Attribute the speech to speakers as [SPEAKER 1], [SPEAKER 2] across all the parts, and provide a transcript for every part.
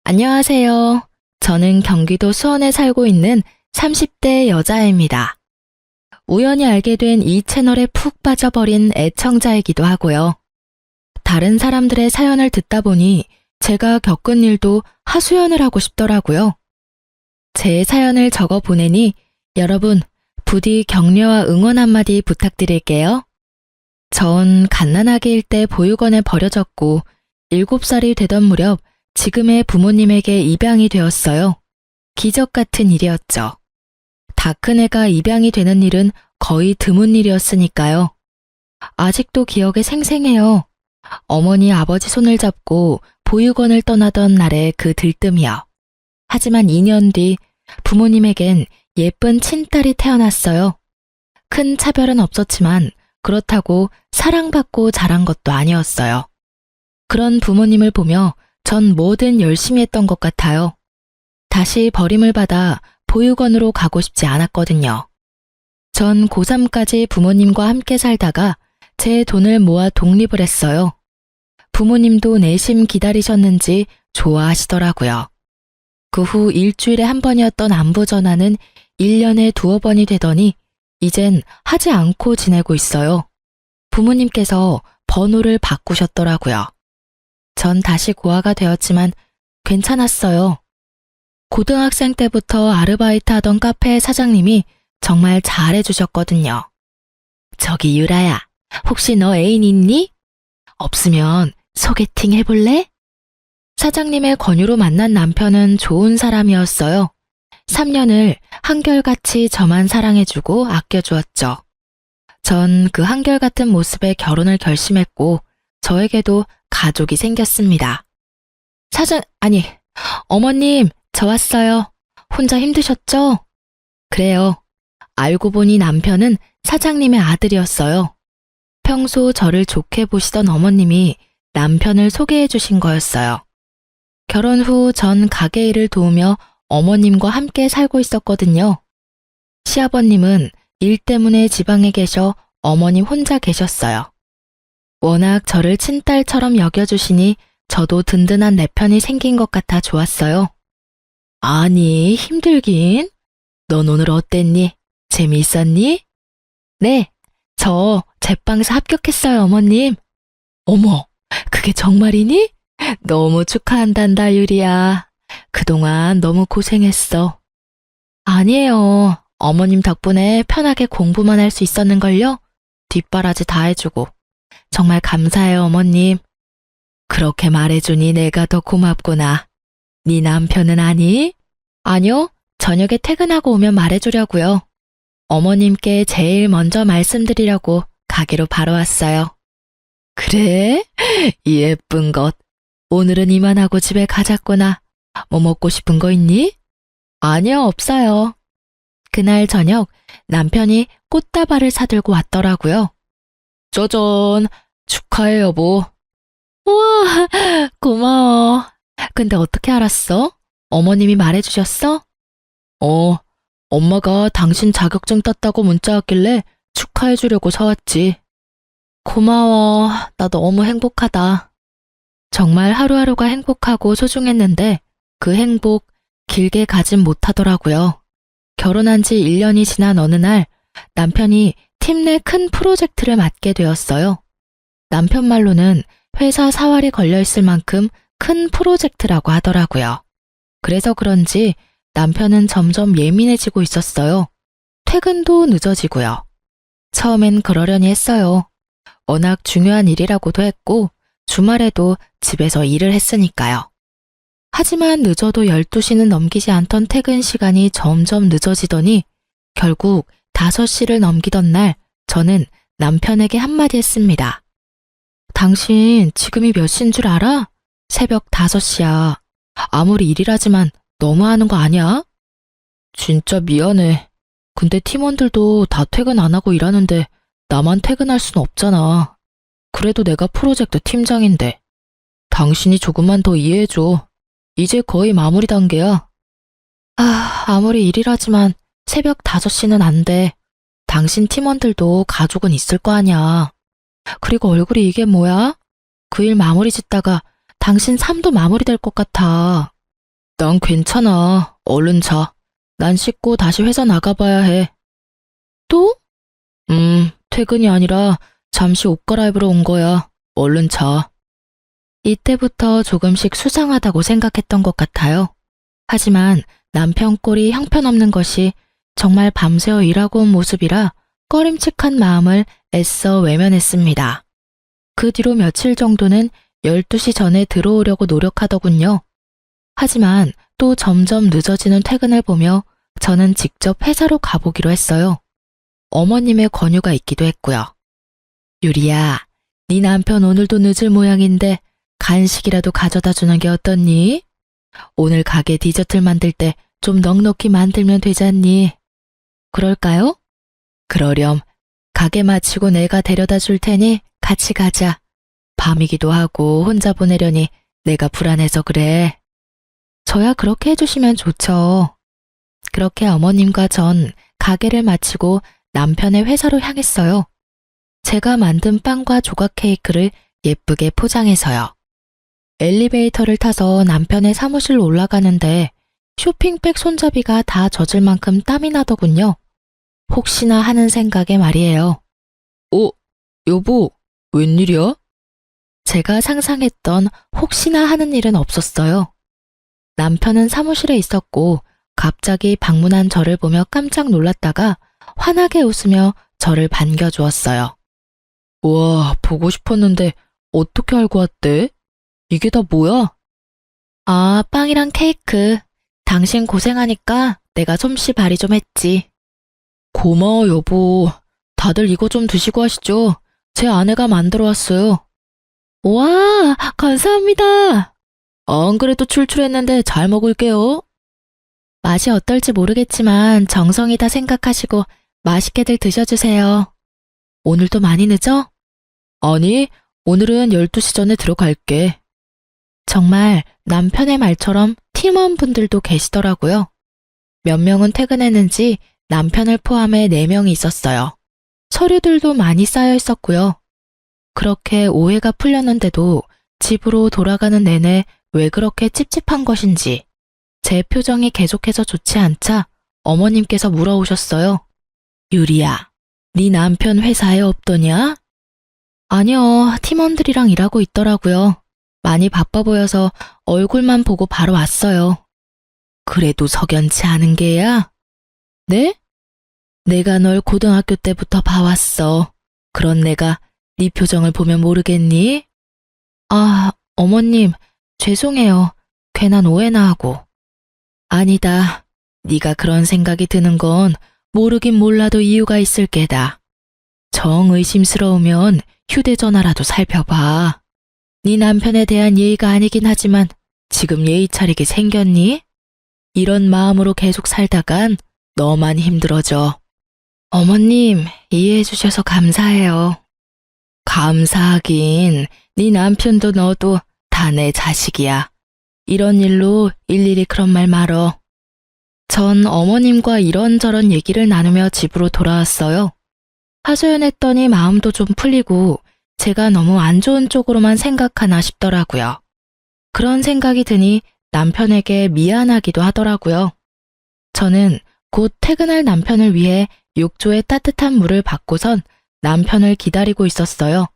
[SPEAKER 1] 안녕하세요. 저는 경기도 수원에 살고 있는 30대 여자입니다. 우연히 알게 된 이 채널에 푹 빠져버린 애청자이기도 하고요. 다른 사람들의 사연을 듣다 보니 제가 겪은 일도 하소연을 하고 싶더라고요. 제 사연을 적어 보내니 여러분 부디 격려와 응원 한마디 부탁드릴게요. 전 갓난아기일 때 보육원에 버려졌고 7살이 되던 무렵 지금의 부모님에게 입양이 되었어요. 기적 같은 일이었죠. 다 큰 애가 입양이 되는 일은 거의 드문 일이었으니까요. 아직도 기억에 생생해요. 어머니 아버지 손을 잡고 보육원을 떠나던 날의 그 들뜸이요. 하지만 2년 뒤 부모님에겐 예쁜 친딸이 태어났어요. 큰 차별은 없었지만 그렇다고 사랑받고 자란 것도 아니었어요. 그런 부모님을 보며 전 뭐든 열심히 했던 것 같아요. 다시 버림을 받아 보육원으로 가고 싶지 않았거든요. 전 고3까지 부모님과 함께 살다가 제 돈을 모아 독립을 했어요. 부모님도 내심 기다리셨는지 좋아하시더라고요. 그 후 일주일에 한 번이었던 안부 전화는 1년에 2번이 되더니 이젠 하지 않고 지내고 있어요. 부모님께서 번호를 바꾸셨더라고요. 전 다시 고아가 되었지만 괜찮았어요. 고등학생 때부터 아르바이트 하던 카페 사장님이 정말 잘해주셨거든요. 저기 유라야, 혹시 너 애인 있니? 없으면 소개팅 해볼래? 사장님의 권유로 만난 남편은 좋은 사람이었어요. 3년을 한결같이 저만 사랑해주고 아껴주었죠. 전 그 한결같은 모습에 결혼을 결심했고 저에게도 가족이 생겼습니다. 어머님, 저 왔어요. 혼자 힘드셨죠? 그래요. 알고 보니 남편은 사장님의 아들이었어요. 평소 저를 좋게 보시던 어머님이 남편을 소개해 주신 거였어요. 결혼 후 전 가게 일을 도우며 어머님과 함께 살고 있었거든요. 시아버님은 일 때문에 지방에 계셔 어머님 혼자 계셨어요. 워낙 저를 친딸처럼 여겨주시니 저도 든든한 내 편이 생긴 것 같아 좋았어요. 아니, 힘들긴? 넌 오늘 어땠니? 재미있었니? 네, 저 제빵사 합격했어요, 어머님. 어머, 그게 정말이니? 너무 축하한단다, 유리야. 그동안 너무 고생했어. 아니에요. 어머님 덕분에 편하게 공부만 할 수 있었는걸요? 뒷바라지 다 해주고. 정말 감사해요, 어머님. 그렇게 말해주니 내가 더 고맙구나. 네 남편은 아니? 아니요, 저녁에 퇴근하고 오면 말해주려고요. 어머님께 제일 먼저 말씀드리려고 가게로 바로 왔어요. 그래? 이 예쁜 것. 오늘은 이만하고 집에 가자꾸나. 뭐 먹고 싶은 거 있니? 아니요, 없어요. 그날 저녁 남편이 꽃다발을 사들고 왔더라고요. 짜잔, 축하해 여보. 우와, 고마워. 근데 어떻게 알았어? 어머님이 말해주셨어? 엄마가 당신 자격증 땄다고 문자 왔길래 축하해주려고 사왔지. 고마워. 나 너무 행복하다. 정말 하루하루가 행복하고 소중했는데 그 행복 길게 가진 못하더라고요. 결혼한 지 1년이 지난 어느 날 남편이 팀 내 큰 프로젝트를 맡게 되었어요. 남편 말로는 회사 사활이 걸려있을 만큼 큰 프로젝트라고 하더라고요. 그래서 그런지 남편은 점점 예민해지고 있었어요. 퇴근도 늦어지고요. 처음엔 그러려니 했어요. 워낙 중요한 일이라고도 했고 주말에도 집에서 일을 했으니까요. 하지만 늦어도 12시는 넘기지 않던 퇴근 시간이 점점 늦어지더니 결국 5시를 넘기던 날 저는 남편에게 한마디 했습니다. 당신 지금이 몇 시인 줄 알아? 새벽 5시야. 아무리 일이라지만 너무하는 거 아니야? 진짜 미안해. 근데 팀원들도 다 퇴근 안 하고 일하는데 나만 퇴근할 순 없잖아. 그래도 내가 프로젝트 팀장인데. 당신이 조금만 더 이해해줘. 이제 거의 마무리 단계야. 아무리 일이라지만 새벽 5시는 안 돼. 당신 팀원들도 가족은 있을 거 아니야. 그리고 얼굴이 이게 뭐야? 그 일 마무리 짓다가 당신 삶도 마무리될 것 같아. 난 괜찮아. 얼른 자. 난 씻고 다시 회사 나가봐야 해. 또? 퇴근이 아니라 잠시 옷 갈아입으러 온 거야. 얼른 자. 이때부터 조금씩 수상하다고 생각했던 것 같아요. 하지만 남편 꼴이 형편없는 것이 정말 밤새워 일하고 온 모습이라 꺼림칙한 마음을 애써 외면했습니다. 그 뒤로 며칠 정도는 12시 전에 들어오려고 노력하더군요. 하지만 또 점점 늦어지는 퇴근을 보며 저는 직접 회사로 가보기로 했어요. 어머님의 권유가 있기도 했고요. 유리야, 네 남편 오늘도 늦을 모양인데 간식이라도 가져다 주는 게 어떻니? 오늘 가게 디저트를 만들 때 좀 넉넉히 만들면 되잖니? 그럴까요? 그러렴. 가게 마치고 내가 데려다 줄 테니 같이 가자. 밤이기도 하고 혼자 보내려니 내가 불안해서 그래. 저야 그렇게 해주시면 좋죠. 그렇게 어머님과 전 가게를 마치고 남편의 회사로 향했어요. 제가 만든 빵과 조각 케이크를 예쁘게 포장해서요. 엘리베이터를 타서 남편의 사무실로 올라가는데 쇼핑백 손잡이가 다 젖을 만큼 땀이 나더군요. 혹시나 하는 생각에 말이에요. 여보, 웬일이야? 제가 상상했던 혹시나 하는 일은 없었어요. 남편은 사무실에 있었고 갑자기 방문한 저를 보며 깜짝 놀랐다가 환하게 웃으며 저를 반겨주었어요. 우와, 보고 싶었는데 어떻게 알고 왔대? 이게 다 뭐야? 아, 빵이랑 케이크. 당신 고생하니까 내가 솜씨 발휘 좀 했지. 고마워, 여보. 다들 이거 좀 드시고 하시죠. 제 아내가 만들어 왔어요. 와, 감사합니다. 안 그래도 출출했는데 잘 먹을게요. 맛이 어떨지 모르겠지만 정성이다 생각하시고 맛있게들 드셔주세요. 오늘도 많이 늦어? 아니, 오늘은 12시 전에 들어갈게. 정말 남편의 말처럼 팀원분들도 계시더라고요. 몇 명은 퇴근했는지 남편을 포함해 4명이 있었어요. 서류들도 많이 쌓여 있었고요. 그렇게 오해가 풀렸는데도 집으로 돌아가는 내내 왜 그렇게 찝찝한 것인지 제 표정이 계속해서 좋지 않자 어머님께서 물어오셨어요. 유리야, 네 남편 회사에 없더냐? 아니요, 팀원들이랑 일하고 있더라고요. 많이 바빠 보여서 얼굴만 보고 바로 왔어요. 그래도 석연치 않은 게야? 네? 내가 널 고등학교 때부터 봐왔어. 그런 내가 네 표정을 보면 모르겠니? 아, 어머님, 죄송해요. 괜한 오해나 하고. 아니다. 네가 그런 생각이 드는 건 모르긴 몰라도 이유가 있을 게다. 정 의심스러우면 휴대전화라도 살펴봐. 네 남편에 대한 예의가 아니긴 하지만 지금 예의 차리게 생겼니? 이런 마음으로 계속 살다간 너만 힘들어져. 어머님, 이해해 주셔서 감사해요. 감사하긴, 네 남편도 너도 다 내 자식이야. 이런 일로 일일이 그런 말 말어. 전 어머님과 이런저런 얘기를 나누며 집으로 돌아왔어요. 하소연했더니 마음도 좀 풀리고 제가 너무 안 좋은 쪽으로만 생각하나 싶더라고요. 그런 생각이 드니 남편에게 미안하기도 하더라고요. 저는 곧 퇴근할 남편을 위해 욕조에 따뜻한 물을 받고선 남편을 기다리고 있었어요.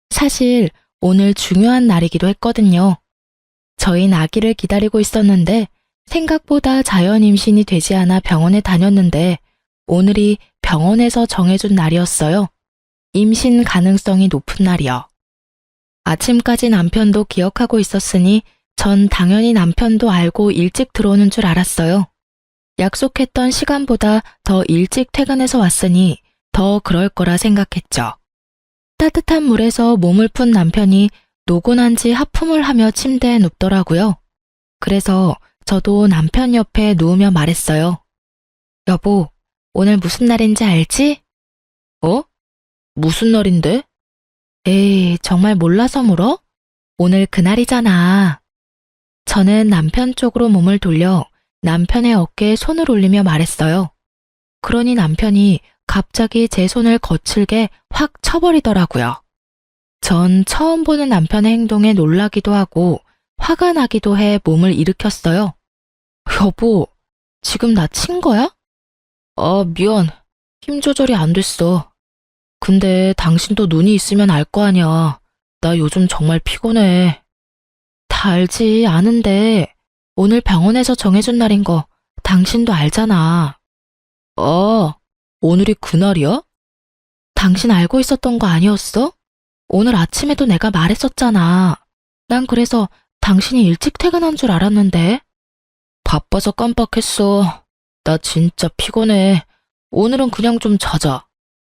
[SPEAKER 1] 사실 오늘 중요한 날이기도 했거든요. 저희 아기를 기다리고 있었는데 생각보다 자연 임신이 되지 않아 병원에 다녔는데 오늘이 병원에서 정해준 날이었어요. 임신 가능성이 높은 날이요. 아침까지 남편도 기억하고 있었으니 전 당연히 남편도 알고 일찍 들어오는 줄 알았어요. 약속했던 시간보다 더 일찍 퇴근해서 왔으니 더 그럴 거라 생각했죠. 따뜻한 물에서 몸을 푼 남편이 노곤한지 하품을 하며 침대에 눕더라고요. 그래서 저도 남편 옆에 누우며 말했어요. 여보, 오늘 무슨 날인지 알지? 무슨 날인데? 에이, 정말 몰라서 물어? 오늘 그날이잖아. 저는 남편 쪽으로 몸을 돌려 남편의 어깨에 손을 올리며 말했어요. 그러니 남편이 갑자기 제 손을 거칠게 확 쳐버리더라고요. 전 처음 보는 남편의 행동에 놀라기도 하고 화가 나기도 해 몸을 일으켰어요. 여보, 지금 나 친 거야? 아, 미안. 힘 조절이 안 됐어. 근데 당신도 눈이 있으면 알 거 아니야. 나 요즘 정말 피곤해. 다 알지, 아는데 오늘 병원에서 정해준 날인 거 당신도 알잖아. 아, 오늘이 그날이야? 당신 알고 있었던 거 아니었어? 오늘 아침에도 내가 말했었잖아. 난 그래서 당신이 일찍 퇴근한 줄 알았는데. 바빠서 깜빡했어. 나 진짜 피곤해. 오늘은 그냥 좀 자자.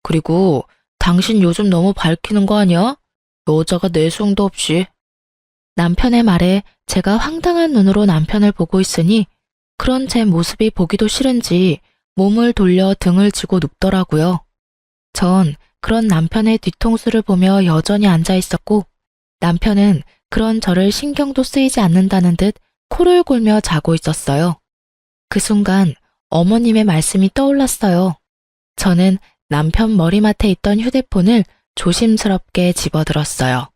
[SPEAKER 1] 그리고 당신 요즘 너무 밝히는 거 아니야? 여자가 내숭도 없이. 남편의 말에 제가 황당한 눈으로 남편을 보고 있으니 그런 제 모습이 보기도 싫은지 몸을 돌려 등을 쥐고 눕더라고요. 전 그런 남편의 뒤통수를 보며 여전히 앉아 있었고 남편은 그런 저를 신경도 쓰이지 않는다는 듯 코를 골며 자고 있었어요. 그 순간 어머님의 말씀이 떠올랐어요. 저는 남편 머리맡에 있던 휴대폰을 조심스럽게 집어들었어요.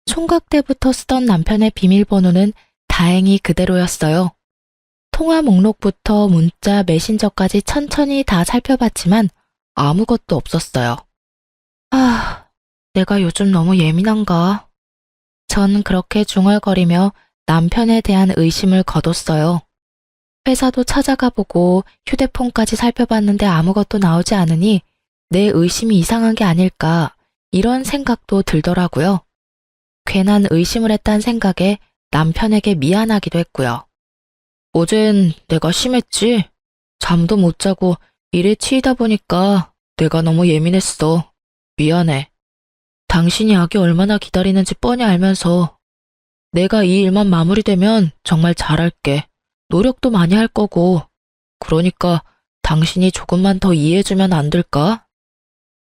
[SPEAKER 1] 총각 때부터 쓰던 남편의 비밀번호는 다행히 그대로였어요. 통화 목록부터 문자, 메신저까지 천천히 다 살펴봤지만 아무것도 없었어요. 아, 내가 요즘 너무 예민한가? 전 그렇게 중얼거리며 남편에 대한 의심을 거뒀어요. 회사도 찾아가 보고 휴대폰까지 살펴봤는데 아무것도 나오지 않으니 내 의심이 이상한 게 아닐까 이런 생각도 들더라고요. 괜한 의심을 했단 생각에 남편에게 미안하기도 했고요. 어젠 내가 심했지? 잠도 못 자고 일에 치이다 보니까 내가 너무 예민했어. 미안해. 당신이 아기 얼마나 기다리는지 뻔히 알면서 내가 이 일만 마무리되면 정말 잘할게. 노력도 많이 할 거고. 그러니까 당신이 조금만 더 이해해주면 안 될까?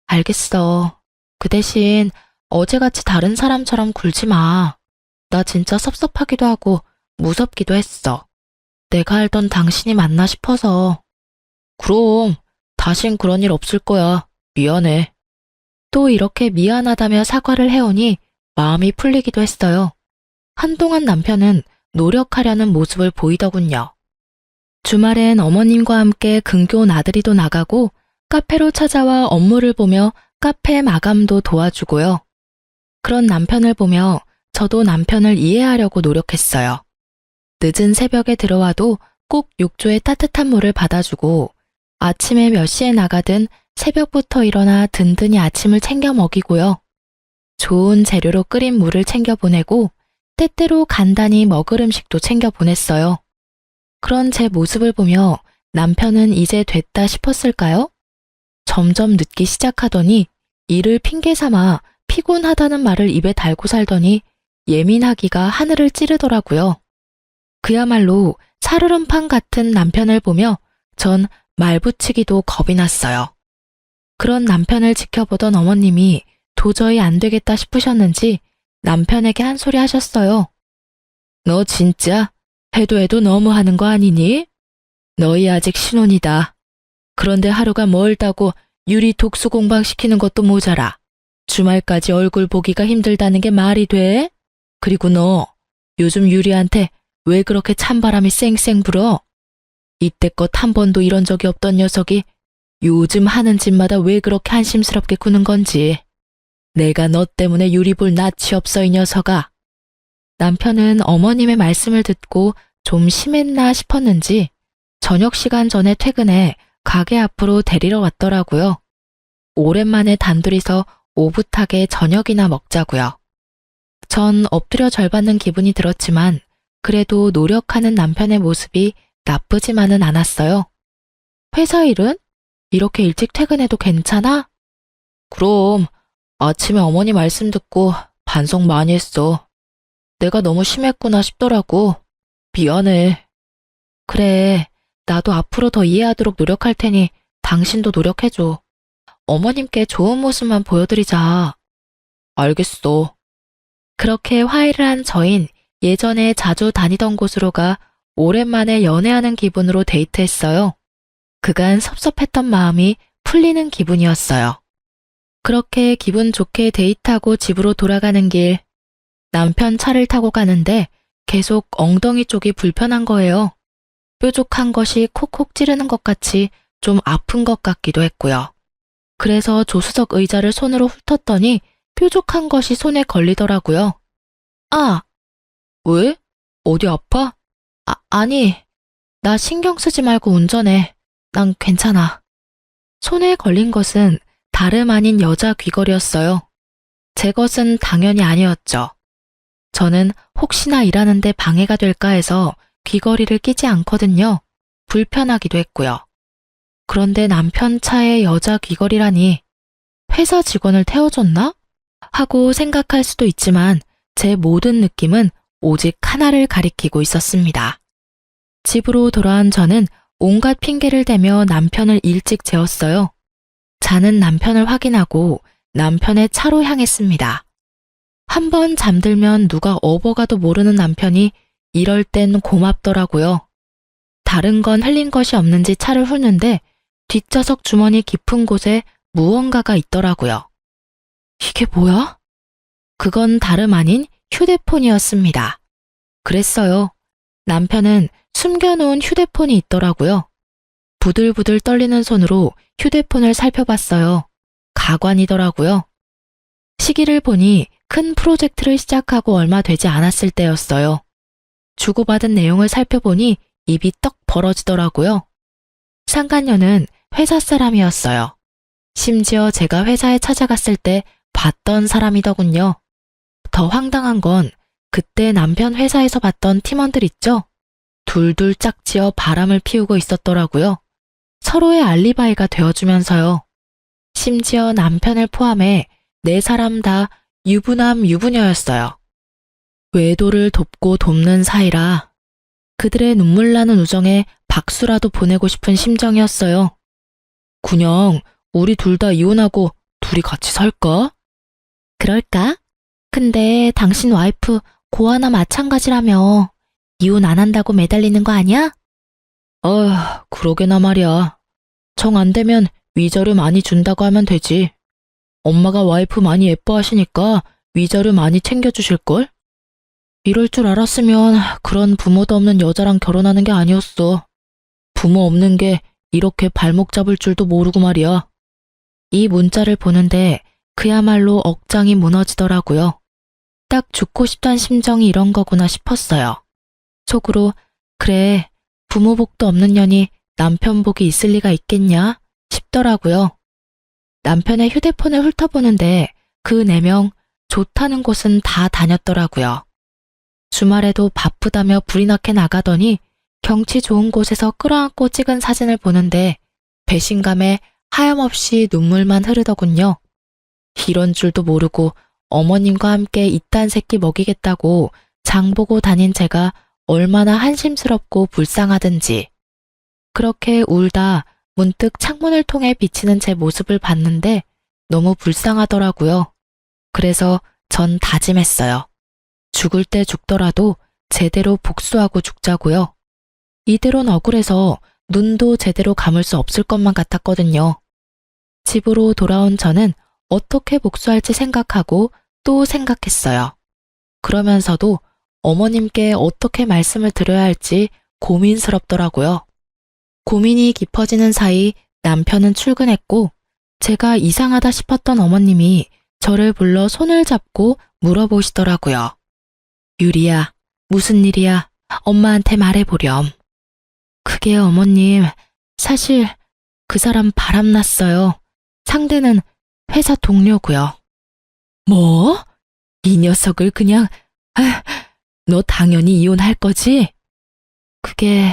[SPEAKER 1] 알겠어. 그 대신 어제같이 다른 사람처럼 굴지 마. 나 진짜 섭섭하기도 하고 무섭기도 했어. 내가 알던 당신이 맞나 싶어서. 그럼 다신 그런 일 없을 거야. 미안해. 또 이렇게 미안하다며 사과를 해오니 마음이 풀리기도 했어요. 한동안 남편은 노력하려는 모습을 보이더군요. 주말엔 어머님과 함께 근교 나들이도 나가고 카페로 찾아와 업무를 보며 카페 마감도 도와주고요. 그런 남편을 보며 저도 남편을 이해하려고 노력했어요. 늦은 새벽에 들어와도 꼭 욕조에 따뜻한 물을 받아주고 아침에 몇 시에 나가든 새벽부터 일어나 든든히 아침을 챙겨 먹이고요. 좋은 재료로 끓인 물을 챙겨 보내고 때때로 간단히 먹을 음식도 챙겨 보냈어요. 그런 제 모습을 보며 남편은 이제 됐다 싶었을까요? 점점 늦기 시작하더니 이를 핑계 삼아 피곤하다는 말을 입에 달고 살더니 예민하기가 하늘을 찌르더라고요. 그야말로 살얼음판 같은 남편을 보며 전 말붙이기도 겁이 났어요. 그런 남편을 지켜보던 어머님이 도저히 안 되겠다 싶으셨는지 남편에게 한 소리 하셨어요. 너 진짜 해도 해도 너무하는 거 아니니? 너희 아직 신혼이다. 그런데 하루가 멀다고 유리 독수 공방시키는 것도 모자라. 주말까지 얼굴 보기가 힘들다는 게 말이 돼? 그리고 너 요즘 유리한테 왜 그렇게 찬바람이 쌩쌩 불어? 이때껏 한 번도 이런 적이 없던 녀석이 요즘 하는 짓마다 왜 그렇게 한심스럽게 구는 건지. 내가 너 때문에 유리 볼 낯이 없어 이 녀석아. 남편은 어머님의 말씀을 듣고 좀 심했나 싶었는지 저녁 시간 전에 퇴근해 가게 앞으로 데리러 왔더라고요. 오랜만에 단둘이서 오붓하게 저녁이나 먹자고요. 전 엎드려 절받는 기분이 들었지만 그래도 노력하는 남편의 모습이 나쁘지만은 않았어요. 회사 일은? 이렇게 일찍 퇴근해도 괜찮아? 그럼 아침에 어머니 말씀 듣고 반성 많이 했어. 내가 너무 심했구나 싶더라고. 미안해. 그래, 나도 앞으로 더 이해하도록 노력할 테니 당신도 노력해줘. 어머님께 좋은 모습만 보여드리자. 알겠어. 그렇게 화해를 한 저흰 예전에 자주 다니던 곳으로 가 오랜만에 연애하는 기분으로 데이트했어요. 그간 섭섭했던 마음이 풀리는 기분이었어요. 그렇게 기분 좋게 데이트하고 집으로 돌아가는 길, 남편 차를 타고 가는데 계속 엉덩이 쪽이 불편한 거예요. 뾰족한 것이 콕콕 찌르는 것 같이 좀 아픈 것 같기도 했고요. 그래서 조수석 의자를 손으로 훑었더니 뾰족한 것이 손에 걸리더라고요. 아, 왜? 어디 아파? 아니, 나 신경 쓰지 말고 운전해. 난 괜찮아. 손에 걸린 것은 다름 아닌 여자 귀걸이였어요. 제 것은 당연히 아니었죠. 저는 혹시나 일하는데 방해가 될까 해서 귀걸이를 끼지 않거든요. 불편하기도 했고요. 그런데 남편 차에 여자 귀걸이라니 회사 직원을 태워줬나? 하고 생각할 수도 있지만 제 모든 느낌은 오직 하나를 가리키고 있었습니다. 집으로 돌아온 저는 온갖 핑계를 대며 남편을 일찍 재웠어요. 자는 남편을 확인하고 남편의 차로 향했습니다. 한번 잠들면 누가 업어가도 모르는 남편이 이럴 땐 고맙더라고요. 다른 건 흘린 것이 없는지 차를 훑는데 뒷좌석 주머니 깊은 곳에 무언가가 있더라고요. 이게 뭐야? 그건 다름 아닌 휴대폰이었습니다. 그랬어요. 남편은 숨겨놓은 휴대폰이 있더라고요. 부들부들 떨리는 손으로 휴대폰을 살펴봤어요. 가관이더라고요. 시기를 보니 큰 프로젝트를 시작하고 얼마 되지 않았을 때였어요. 주고받은 내용을 살펴보니 입이 떡 벌어지더라고요. 상간녀는 회사 사람이었어요. 심지어 제가 회사에 찾아갔을 때 봤던 사람이더군요. 더 황당한 건 그때 남편 회사에서 봤던 팀원들 있죠? 둘둘 짝지어 바람을 피우고 있었더라고요. 서로의 알리바이가 되어주면서요. 심지어 남편을 포함해 4사람 다 유부남 유부녀였어요. 외도를 돕고 돕는 사이라 그들의 눈물 나는 우정에 박수라도 보내고 싶은 심정이었어요. 그냥 우리 둘 다 이혼하고 둘이 같이 살까? 그럴까? 근데 당신 와이프 고아나 마찬가지라며 이혼 안 한다고 매달리는 거 아니야? 그러게나 말이야. 정 안 되면 위자료 많이 준다고 하면 되지. 엄마가 와이프 많이 예뻐하시니까 위자료 많이 챙겨주실걸? 이럴 줄 알았으면 그런 부모도 없는 여자랑 결혼하는 게 아니었어. 부모 없는 게 이렇게 발목 잡을 줄도 모르고 말이야. 이 문자를 보는데 그야말로 억장이 무너지더라고요. 딱 죽고 싶단 심정이 이런 거구나 싶었어요. 속으로 그래, 부모 복도 없는 년이 남편 복이 있을 리가 있겠냐 싶더라고요. 남편의 휴대폰을 훑어보는데 그 4명 좋다는 곳은 다 다녔더라고요. 주말에도 바쁘다며 불이 나게 나가더니 경치 좋은 곳에서 끌어안고 찍은 사진을 보는데 배신감에 하염없이 눈물만 흐르더군요. 이런 줄도 모르고 어머님과 함께 이딴 새끼 먹이겠다고 장보고 다닌 제가 얼마나 한심스럽고 불쌍하든지. 그렇게 울다 문득 창문을 통해 비치는 제 모습을 봤는데 너무 불쌍하더라고요. 그래서 전 다짐했어요. 죽을 때 죽더라도 제대로 복수하고 죽자고요. 이대로는 억울해서 눈도 제대로 감을 수 없을 것만 같았거든요. 집으로 돌아온 저는 어떻게 복수할지 생각하고 또 생각했어요. 그러면서도 어머님께 어떻게 말씀을 드려야 할지 고민스럽더라고요. 고민이 깊어지는 사이 남편은 출근했고 제가 이상하다 싶었던 어머님이 저를 불러 손을 잡고 물어보시더라고요. 유리야, 무슨 일이야? 엄마한테 말해보렴. 그게 어머님, 사실 그 사람 바람났어요. 상대는 회사 동료고요. 뭐? 이 녀석을 그냥... 너 당연히 이혼할 거지? 그게...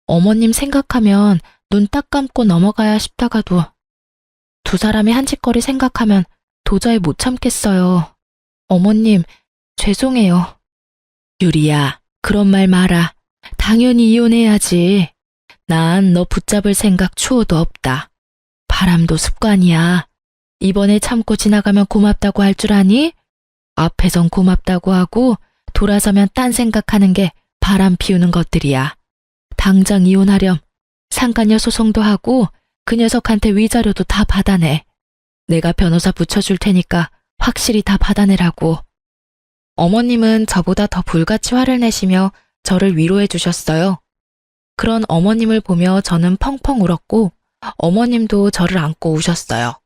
[SPEAKER 1] 어머님 생각하면 눈 딱 감고 넘어가야 싶다가도 2사람이 한 짓거리 생각하면 도저히 못 참겠어요. 어머님, 죄송해요. 유리야, 그런 말 마라. 당연히 이혼해야지. 난 너 붙잡을 생각 추호도 없다. 바람도 습관이야. 이번에 참고 지나가면 고맙다고 할 줄 아니? 앞에선 고맙다고 하고 돌아서면 딴 생각하는 게 바람 피우는 것들이야. 당장 이혼하렴. 상간녀 소송도 하고 그 녀석한테 위자료도 다 받아내. 내가 변호사 붙여줄 테니까 확실히 다 받아내라고. 어머님은 저보다 더 불같이 화를 내시며 저를 위로해 주셨어요. 그런 어머님을 보며 저는 펑펑 울었고 어머님도 저를 안고 우셨어요.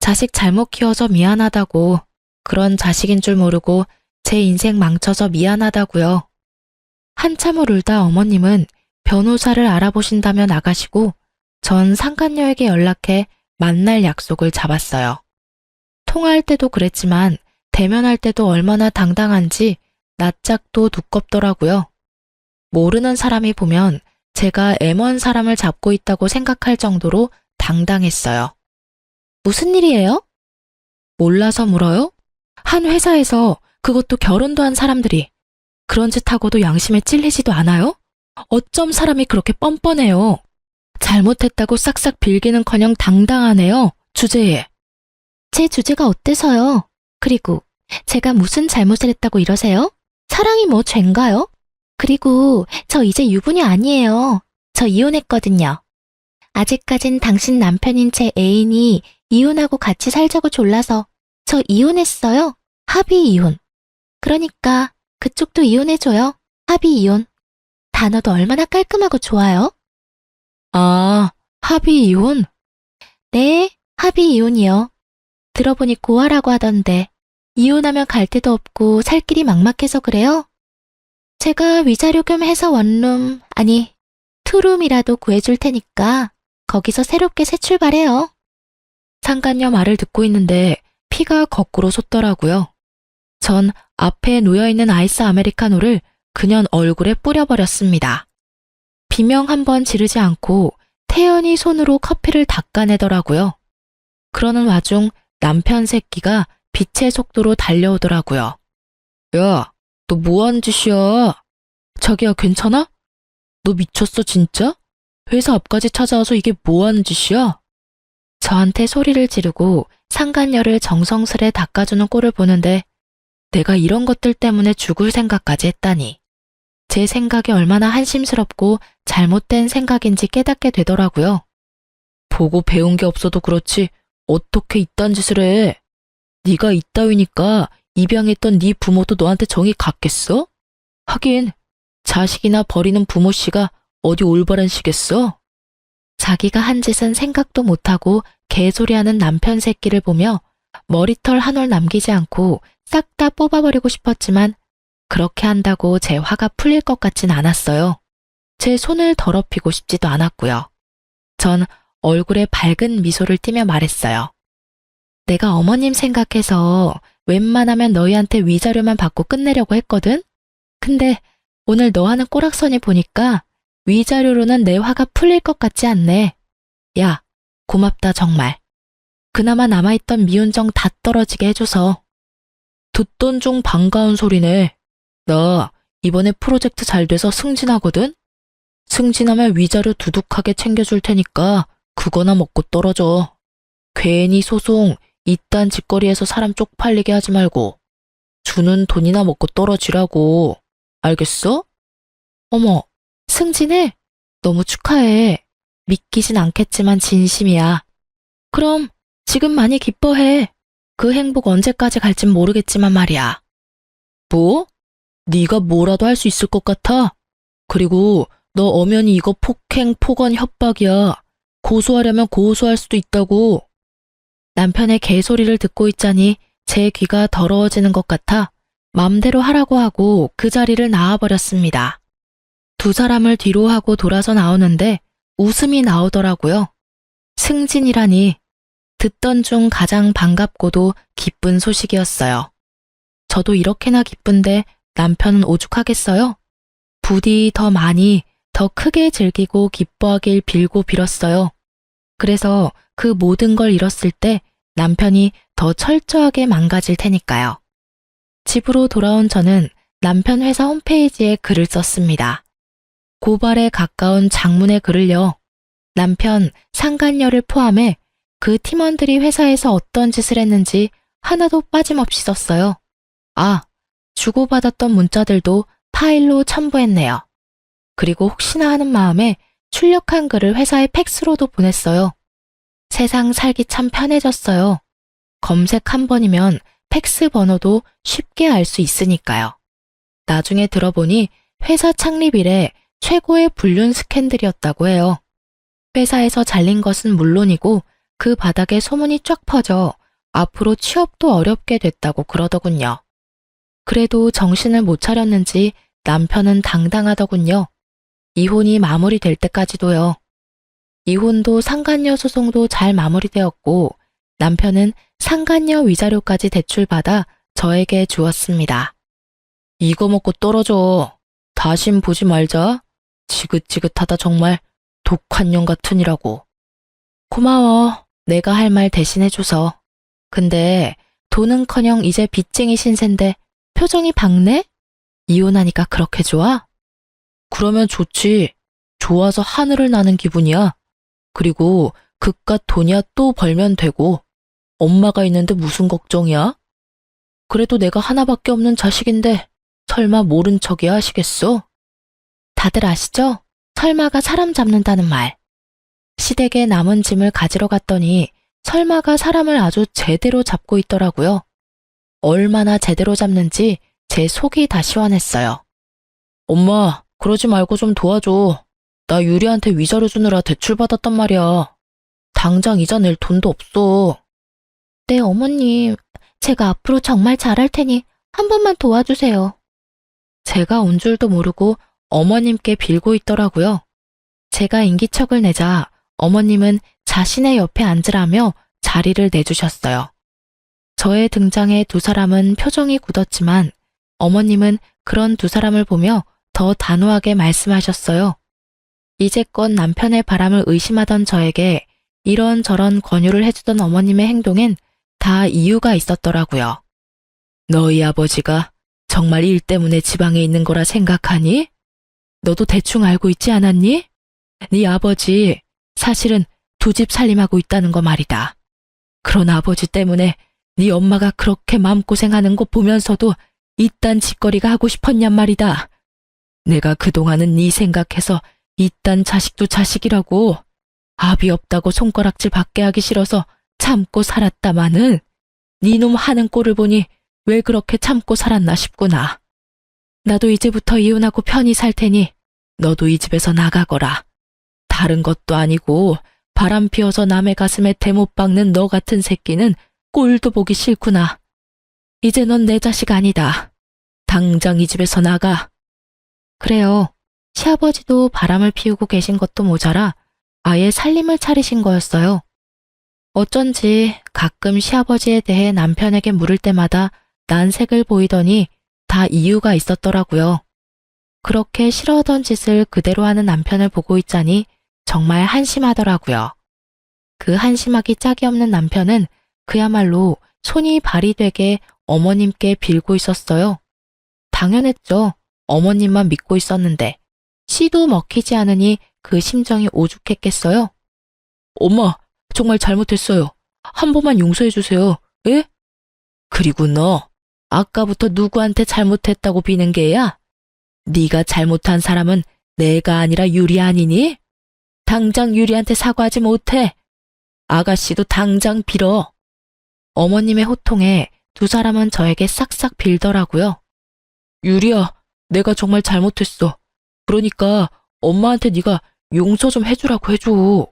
[SPEAKER 1] 자식 잘못 키워서 미안하다고, 그런 자식인 줄 모르고 제 인생 망쳐서 미안하다고요. 한참을 울다 어머님은 변호사를 알아보신다며 나가시고 전 상간녀에게 연락해 만날 약속을 잡았어요. 통화할 때도 그랬지만 대면할 때도 얼마나 당당한지 낯짝도 두껍더라고요. 모르는 사람이 보면 제가 M1 사람을 잡고 있다고 생각할 정도로 당당했어요. 무슨 일이에요? 몰라서 물어요? 한 회사에서, 그것도 결혼도 한 사람들이 그런 짓 하고도 양심에 찔리지도 않아요? 어쩜 사람이 그렇게 뻔뻔해요? 잘못했다고 싹싹 빌기는커녕 당당하네요, 주제에. 제 주제가 어때서요? 그리고 제가 무슨 잘못을 했다고 이러세요? 사랑이 뭐 죄인가요? 그리고 저 이제 유부녀 아니에요. 저 이혼했거든요. 아직까진 당신 남편인 제 애인이 이혼하고 같이 살자고 졸라서 저 이혼했어요. 합의 이혼. 그러니까 그쪽도 이혼해줘요. 합의 이혼. 단어도 얼마나 깔끔하고 좋아요. 아, 합의 이혼? 네, 합의 이혼이요. 들어보니 고아라고 하던데 이혼하면 갈 데도 없고 살 길이 막막해서 그래요? 제가 위자료 겸 해서 원룸, 아니 투룸이라도 구해줄 테니까 거기서 새롭게 새 출발해요. 상간녀 말을 듣고 있는데 피가 거꾸로 솟더라고요. 전 앞에 놓여있는 아이스 아메리카노를 그년 얼굴에 뿌려버렸습니다. 비명 한번 지르지 않고 태연히 손으로 커피를 닦아내더라고요. 그러는 와중 남편 새끼가 빛의 속도로 달려오더라고요. 야, 너 뭐하는 짓이야? 자기야, 괜찮아? 너 미쳤어 진짜? 회사 앞까지 찾아와서 이게 뭐하는 짓이야? 저한테 소리를 지르고 상간녀를 정성스레 닦아주는 꼴을 보는데 내가 이런 것들 때문에 죽을 생각까지 했다니. 제 생각이 얼마나 한심스럽고 잘못된 생각인지 깨닫게 되더라고요. 보고 배운 게 없어도 그렇지 어떻게 이딴 짓을 해? 네가 이따위니까 입양했던 네 부모도 너한테 정이 갔겠어? 하긴 자식이나 버리는 부모씨가 어디 올바른 시겠어? 자기가 한 짓은 생각도 못하고 개소리하는 남편 새끼를 보며 머리털 한 올 남기지 않고 싹 다 뽑아버리고 싶었지만 그렇게 한다고 제 화가 풀릴 것 같진 않았어요. 제 손을 더럽히고 싶지도 않았고요. 전 얼굴에 밝은 미소를 띠며 말했어요. 내가 어머님 생각해서 웬만하면 너희한테 위자료만 받고 끝내려고 했거든? 근데 오늘 너 하는 꼬락서니 보니까 위자료로는 내 화가 풀릴 것 같지 않네. 야, 고맙다 정말. 그나마 남아있던 미운정 다 떨어지게 해줘서. 듣던 중 반가운 소리네. 나 이번에 프로젝트 잘 돼서 승진하거든? 승진하면 위자료 두둑하게 챙겨줄 테니까 그거나 먹고 떨어져. 괜히 소송, 이딴 짓거리에서 사람 쪽팔리게 하지 말고 주는 돈이나 먹고 떨어지라고. 알겠어? 어머, 승진해? 너무 축하해. 믿기진 않겠지만 진심이야. 그럼 지금 많이 기뻐해. 그 행복 언제까지 갈진 모르겠지만 말이야. 뭐? 네가 뭐라도 할 수 있을 것 같아? 그리고 너 엄연히 이거 폭행, 폭언, 협박이야. 고소하려면 고소할 수도 있다고. 남편의 개소리를 듣고 있자니 제 귀가 더러워지는 것 같아 맘대로 하라고 하고 그 자리를 나와버렸습니다. 두 사람을 뒤로 하고 돌아서 나오는데 웃음이 나오더라고요. 승진이라니. 듣던 중 가장 반갑고도 기쁜 소식이었어요. 저도 이렇게나 기쁜데 남편은 오죽하겠어요? 부디 더 많이, 더 크게 즐기고 기뻐하길 빌고 빌었어요. 그래서 그 모든 걸 잃었을 때 남편이 더 철저하게 망가질 테니까요. 집으로 돌아온 저는 남편 회사 홈페이지에 글을 썼습니다. 고발에 가까운 장문의 글을요. 남편, 상간녀를 포함해 그 팀원들이 회사에서 어떤 짓을 했는지 하나도 빠짐없이 썼어요. 아, 주고받았던 문자들도 파일로 첨부했네요. 그리고 혹시나 하는 마음에 출력한 글을 회사에 팩스로도 보냈어요. 세상 살기 참 편해졌어요. 검색 한 번이면 팩스 번호도 쉽게 알 수 있으니까요. 나중에 들어보니 회사 창립 이래 최고의 불륜 스캔들이었다고 해요. 회사에서 잘린 것은 물론이고 그 바닥에 소문이 쫙 퍼져 앞으로 취업도 어렵게 됐다고 그러더군요. 그래도 정신을 못 차렸는지 남편은 당당하더군요. 이혼이 마무리될 때까지도요. 이혼도 상간녀 소송도 잘 마무리되었고 남편은 상간녀 위자료까지 대출받아 저에게 주었습니다. 이거 먹고 떨어져. 다신 보지 말자. 지긋지긋하다 정말. 독한 년 같으니라고. 고마워. 내가 할 말 대신해줘서. 근데 돈은커녕 이제 빚쟁이 신세인데 표정이 밝네? 이혼하니까 그렇게 좋아? 그러면 좋지. 좋아서 하늘을 나는 기분이야. 그리고 그깟 돈이야 또 벌면 되고. 엄마가 있는데 무슨 걱정이야? 그래도 내가 하나밖에 없는 자식인데 설마 모른 척이야 하시겠어? 다들 아시죠? 설마가 사람 잡는다는 말. 시댁에 남은 짐을 가지러 갔더니 설마가 사람을 아주 제대로 잡고 있더라고요. 얼마나 제대로 잡는지 제 속이 다 시원했어요. 엄마, 그러지 말고 좀 도와줘. 나 유리한테 위자료 주느라 대출받았단 말이야. 당장 이자 낼 돈도 없어. 네, 어머님. 제가 앞으로 정말 잘할 테니 한 번만 도와주세요. 제가 온 줄도 모르고 어머님께 빌고 있더라고요. 제가 인기척을 내자 어머님은 자신의 옆에 앉으라며 자리를 내주셨어요. 저의 등장에 두 사람은 표정이 굳었지만 어머님은 그런 두 사람을 보며 더 단호하게 말씀하셨어요. 이제껏 남편의 바람을 의심하던 저에게 이런저런 권유를 해주던 어머님의 행동엔 다 이유가 있었더라고요. 너희 아버지가 정말 일 때문에 지방에 있는 거라 생각하니? 너도 대충 알고 있지 않았니? 네 아버지 사실은 두 집 살림하고 있다는 거 말이다. 그런 아버지 때문에 네 엄마가 그렇게 마음고생하는 거 보면서도 이딴 짓거리가 하고 싶었냔 말이다. 내가 그동안은 네 생각해서 이딴 자식도 자식이라고 압이 없다고 손가락질 받게 하기 싫어서 참고 살았다마는 네 놈 하는 꼴을 보니 왜 그렇게 참고 살았나 싶구나. 나도 이제부터 이혼하고 편히 살 테니 너도 이 집에서 나가거라. 다른 것도 아니고 바람 피워서 남의 가슴에 대못 박는 너 같은 새끼는 꼴도 보기 싫구나. 이제 넌 내 자식 아니다. 당장 이 집에서 나가. 그래요. 시아버지도 바람을 피우고 계신 것도 모자라 아예 살림을 차리신 거였어요. 어쩐지 가끔 시아버지에 대해 남편에게 물을 때마다 난색을 보이더니 다 이유가 있었더라고요. 그렇게 싫어하던 짓을 그대로 하는 남편을 보고 있자니 정말 한심하더라고요. 그 한심하기 짝이 없는 남편은 그야말로 손이 발이 되게 어머님께 빌고 있었어요. 당연했죠. 어머님만 믿고 있었는데 씨도 먹히지 않으니 그 심정이 오죽했겠어요. 엄마, 정말 잘못했어요. 한 번만 용서해 주세요. 예? 그리고 너 아까부터 누구한테 잘못했다고 비는 게야? 네가 잘못한 사람은 내가 아니라 유리 아니니? 당장 유리한테 사과하지 못해. 아가씨도 당장 빌어. 어머님의 호통에 두 사람은 저에게 싹싹 빌더라고요. 유리야, 내가 정말 잘못했어. 그러니까 엄마한테 네가 용서 좀 해주라고 해줘.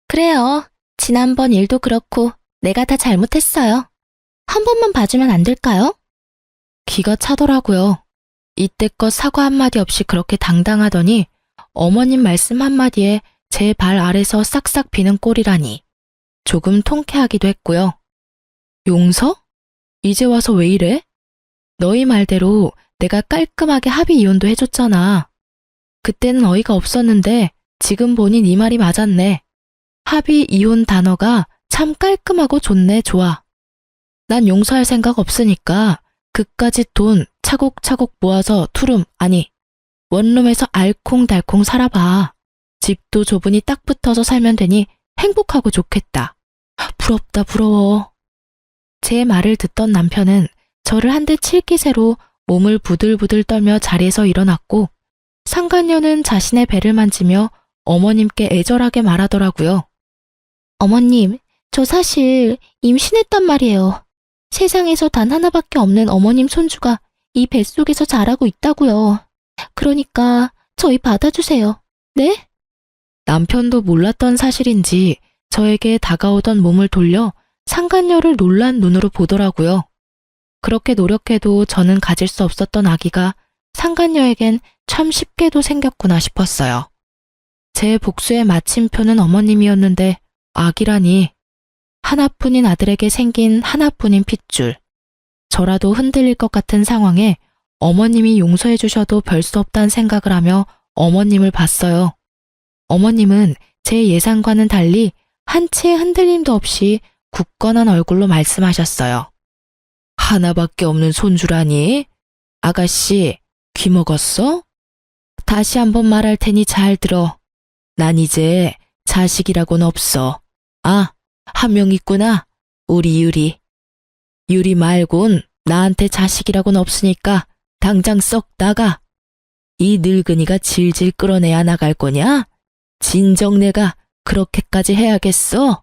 [SPEAKER 1] 그래요. 지난번 일도 그렇고 내가 다 잘못했어요. 한 번만 봐주면 안 될까요? 기가 차더라고요. 이때껏 사과 한마디 없이 그렇게 당당하더니 어머님 말씀 한마디에 제 발 아래서 싹싹 비는 꼴이라니 조금 통쾌하기도 했고요. 용서? 이제 와서 왜 이래? 너희 말대로 내가 깔끔하게 합의 이혼도 해줬잖아. 그때는 어이가 없었는데 지금 보니 네 말이 맞았네. 합의 이혼 단어가 참 깔끔하고 좋네. 좋아. 난 용서할 생각 없으니까 그까짓 돈 차곡차곡 모아서 투룸 아니 원룸에서 알콩달콩 살아봐. 집도 좁으니 딱 붙어서 살면 되니 행복하고 좋겠다. 부럽다 부러워. 제 말을 듣던 남편은 저를 한 대 칠 기세로 몸을 부들부들 떨며 자리에서 일어났고 상간녀는 자신의 배를 만지며 어머님께 애절하게 말하더라고요. 어머님, 저 사실 임신했단 말이에요. 세상에서 단 하나밖에 없는 어머님 손주가 이 뱃속에서 자라고 있다고요. 그러니까 저희 받아주세요. 네? 남편도 몰랐던 사실인지 저에게 다가오던 몸을 돌려 상간녀를 놀란 눈으로 보더라고요. 그렇게 노력해도 저는 가질 수 없었던 아기가 상간녀에겐 참 쉽게도 생겼구나 싶었어요. 제 복수의 마침표는 어머님이었는데 아기라니. 하나뿐인 아들에게 생긴 하나뿐인 핏줄. 저라도 흔들릴 것 같은 상황에 어머님이 용서해 주셔도 별 수 없다는 생각을 하며 어머님을 봤어요. 어머님은 제 예상과는 달리 한치의 흔들림도 없이 굳건한 얼굴로 말씀하셨어요. 하나밖에 없는 손주라니? 아가씨, 귀 먹었어? 다시 한번 말할 테니 잘 들어. 난 이제 자식이라고는 없어. 아, 한 명 있구나. 우리 유리. 유리 말곤 나한테 자식이라고는 없으니까 당장 썩 나가. 이 늙은이가 질질 끌어내야 나갈 거냐? 진정 내가 그렇게까지 해야겠어?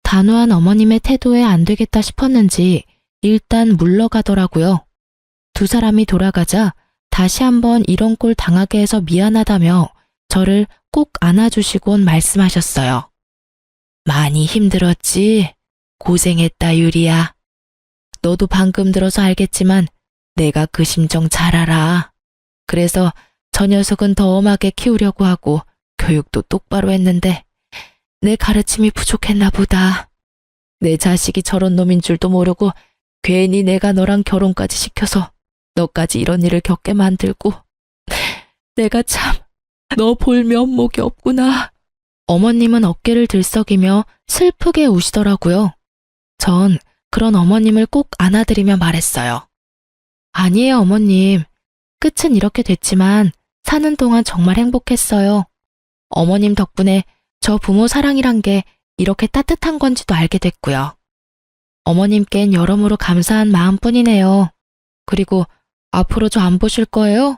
[SPEAKER 1] 단호한 어머님의 태도에 안 되겠다 싶었는지 일단 물러가더라고요. 두 사람이 돌아가자 다시 한번 이런 꼴 당하게 해서 미안하다며 저를 꼭 안아주시곤 말씀하셨어요. 많이 힘들었지? 고생했다, 유리야. 너도 방금 들어서 알겠지만 내가 그 심정 잘 알아. 그래서 저 녀석은 더 엄하게 키우려고 하고 교육도 똑바로 했는데 내 가르침이 부족했나 보다. 내 자식이 저런 놈인 줄도 모르고 괜히 내가 너랑 결혼까지 시켜서 너까지 이런 일을 겪게 만들고 내가 참 너 볼 면목이 없구나. 어머님은 어깨를 들썩이며 슬프게 우시더라고요. 전 그런 어머님을 꼭 안아드리며 말했어요. 아니에요, 어머님. 끝은 이렇게 됐지만 사는 동안 정말 행복했어요. 어머님 덕분에 저 부모 사랑이란 게 이렇게 따뜻한 건지도 알게 됐고요. 어머님께는 여러모로 감사한 마음뿐이네요. 그리고 앞으로 저 안 보실 거예요?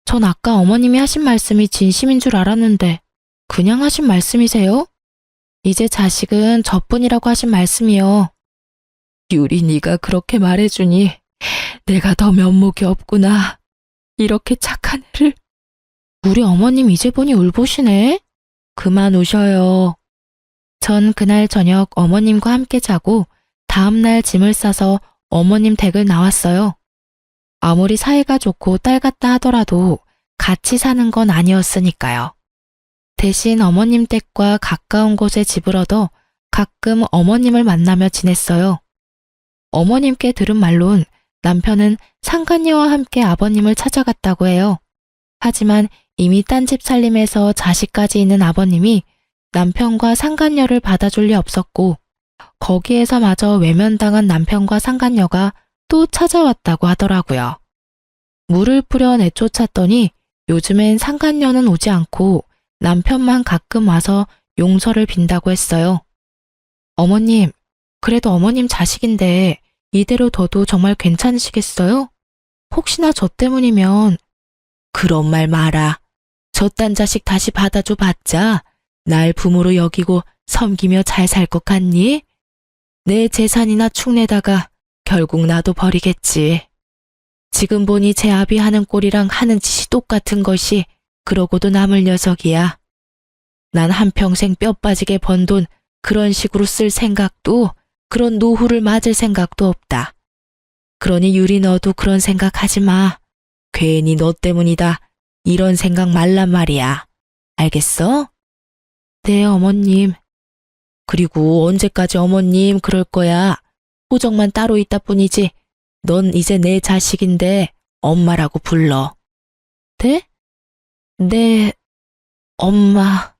[SPEAKER 1] 전 아까 어머님이 하신 말씀이 진심인 줄 알았는데 그냥 하신 말씀이세요? 이제 자식은 저뿐이라고 하신 말씀이요. 유리 네가 그렇게 말해주니 내가 더 면목이 없구나. 이렇게 착한 애를. 우리 어머님 이제 보니 울보시네. 그만 우셔요. 전 그날 저녁 어머님과 함께 자고 다음날 짐을 싸서 어머님 댁을 나왔어요. 아무리 사이가 좋고 딸 같다 하더라도 같이 사는 건 아니었으니까요. 대신 어머님 댁과 가까운 곳에 집을 얻어 가끔 어머님을 만나며 지냈어요. 어머님께 들은 말론 남편은 상간녀와 함께 아버님을 찾아갔다고 해요. 하지만 이미 딴 집 살림에서 자식까지 있는 아버님이 남편과 상간녀를 받아줄 리 없었고 거기에서마저 외면당한 남편과 상간녀가 또 찾아왔다고 하더라고요. 물을 뿌려 내쫓았더니 요즘엔 상간녀는 오지 않고 남편만 가끔 와서 용서를 빈다고 했어요. 어머님, 그래도 어머님 자식인데 이대로 둬도 정말 괜찮으시겠어요? 혹시나 저 때문이면. 그런 말 마라. 저딴 자식 다시 받아줘 봤자 날 부모로 여기고 섬기며 잘 살 것 같니? 내 재산이나 축내다가 결국 나도 버리겠지. 지금 보니 제 아비 하는 꼴이랑 하는 짓이 똑같은 것이 그러고도 남을 녀석이야. 난 한평생 뼈 빠지게 번 돈 그런 식으로 쓸 생각도 그런 노후를 맞을 생각도 없다. 그러니 유리 너도 그런 생각하지 마. 괜히 너 때문이다. 이런 생각 말란 말이야. 알겠어? 네, 어머님. 그리고 언제까지 어머님 그럴 거야. 호적만 따로 있다 뿐이지 넌 이제 내 자식인데 엄마라고 불러. 네? 네, 엄마.